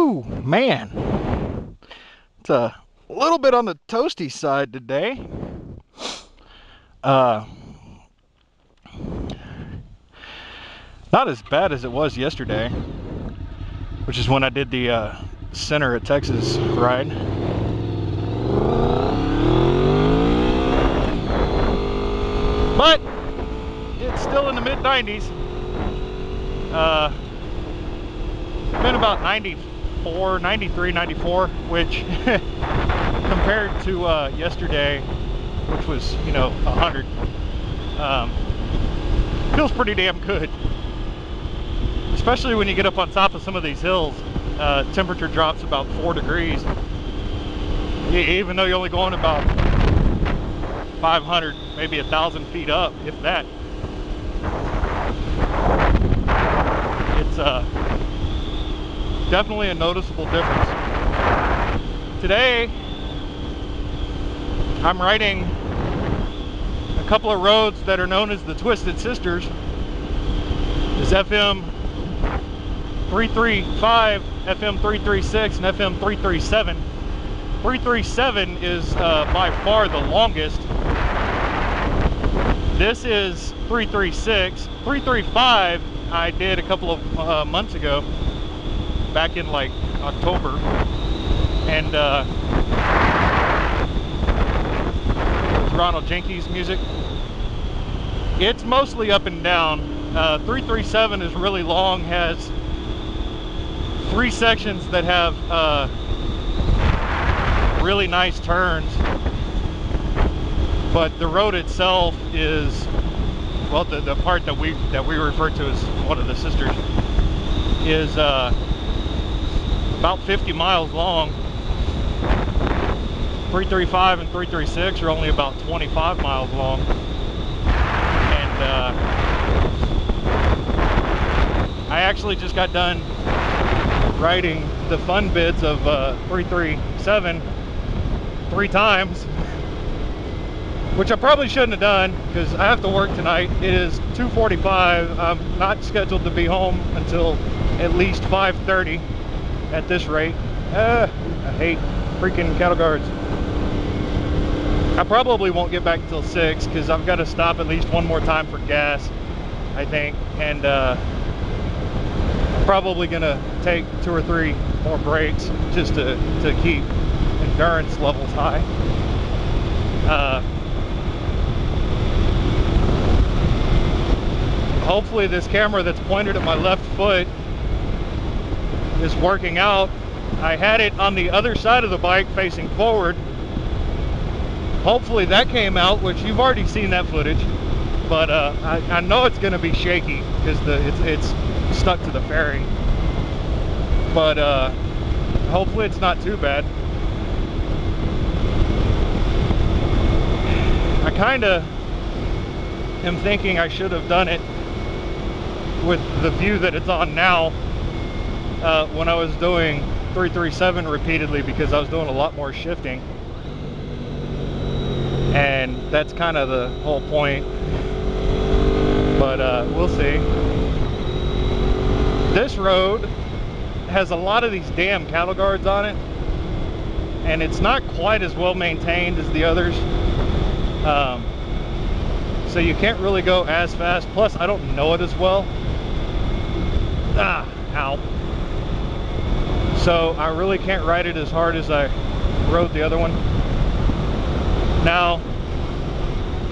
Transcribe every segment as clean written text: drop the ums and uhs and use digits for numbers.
Whew, man. It's a little bit on the toasty side today. Not as bad as it was yesterday, which is when I did the center of Texas ride. But it's still in the mid-90s. Been about 94, 93, 94, which compared to yesterday, which was, 100, feels pretty damn good. Especially when you get up on top of some of these hills, temperature drops about 4 degrees. Even though you're only going about 500, maybe 1,000 feet up, if that. It's definitely a noticeable difference. Today, I'm riding a couple of roads that are known as the Twisted Sisters. There's FM335, FM336, and FM337. 337 is by far the longest. This is 336. 335 I did a couple of months ago, back in like October, and with Ronald Jenkins music. It's mostly up and down. 337 is really long, has 3 sections that have really nice turns, but the road itself is, well, the part that we refer to as one of the sisters is about 50 miles long. 335 and 336 are only about 25 miles long, and I actually just got done riding the fun bits of 337 3 times, which I probably shouldn't have done because I have to work tonight. It is 2:45. I'm not scheduled to be home until at least 5:30 at this rate. I hate freaking cattle guards. I probably won't get back until 6 because I've got to stop at least one more time for gas, I think, and I'm probably gonna take 2 or 3 more breaks just to keep endurance levels high. Hopefully this camera that's pointed at my left foot is working out. I had it on the other side of the bike facing forward. Hopefully that came out, which you've already seen that footage, but I know it's going to be shaky because it's stuck to the fairing, but hopefully it's not too bad. I kind of am thinking I should have done it with the view that it's on now when I was doing 337 repeatedly, because I was doing a lot more shifting, and that's kind of the whole point, but we'll see. This road has a lot of these damn cattle guards on it, and it's not quite as well maintained as the others, so you can't really go as fast. Plus I don't know it as well. Ow. So I really can't ride it as hard as I rode the other one. Now,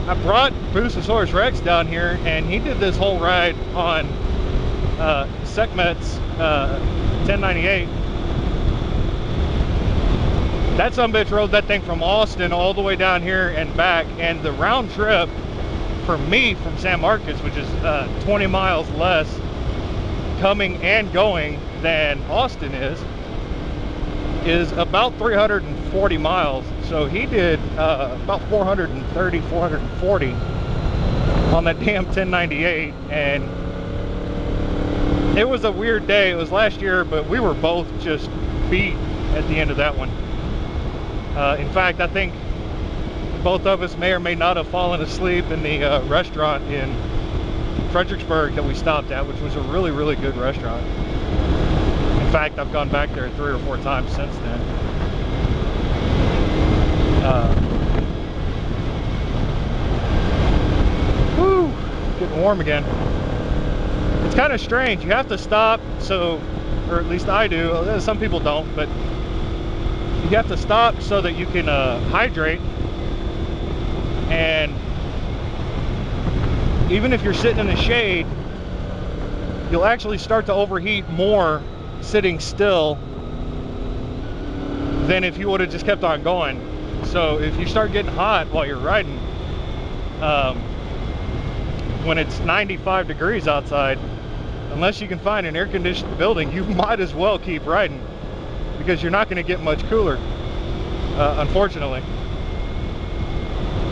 I brought Boostosaurus Rex down here, and he did this whole ride on Sekhmet's 1098. That sumbitch rode that thing from Austin all the way down here and back, and the round trip for me from San Marcos, which is 20 miles less coming and going than Austin is about 340 miles. So he did about 430, 440 on that damn 1098, and it was a weird day. It was last year, but we were both just beat at the end of that one. In fact, I think both of us may or may not have fallen asleep in the restaurant in Fredericksburg that we stopped at, which was a really, really good restaurant. In fact, I've gone back there 3 or 4 times since then. Woo! Getting warm again. It's kind of strange. You have to stop, so, or at least I do. Some people don't, but you have to stop so that you can hydrate. And even if you're sitting in the shade, you'll actually start to overheat more sitting still than if you would have just kept on going. So if you start getting hot while you're riding, when it's 95 degrees outside, unless you can find an air-conditioned building, you might as well keep riding, because you're not going to get much cooler, unfortunately.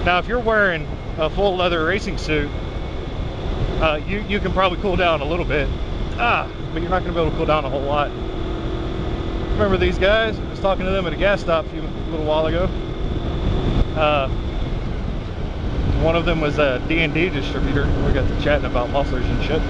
Now, if you're wearing a full leather racing suit, you can probably cool down a little bit, but you're not going to be able to cool down a whole lot. Remember these guys? I was talking to them at a gas stop a little while ago. One of them was a D&D distributor. We got to chatting about mufflers and shit.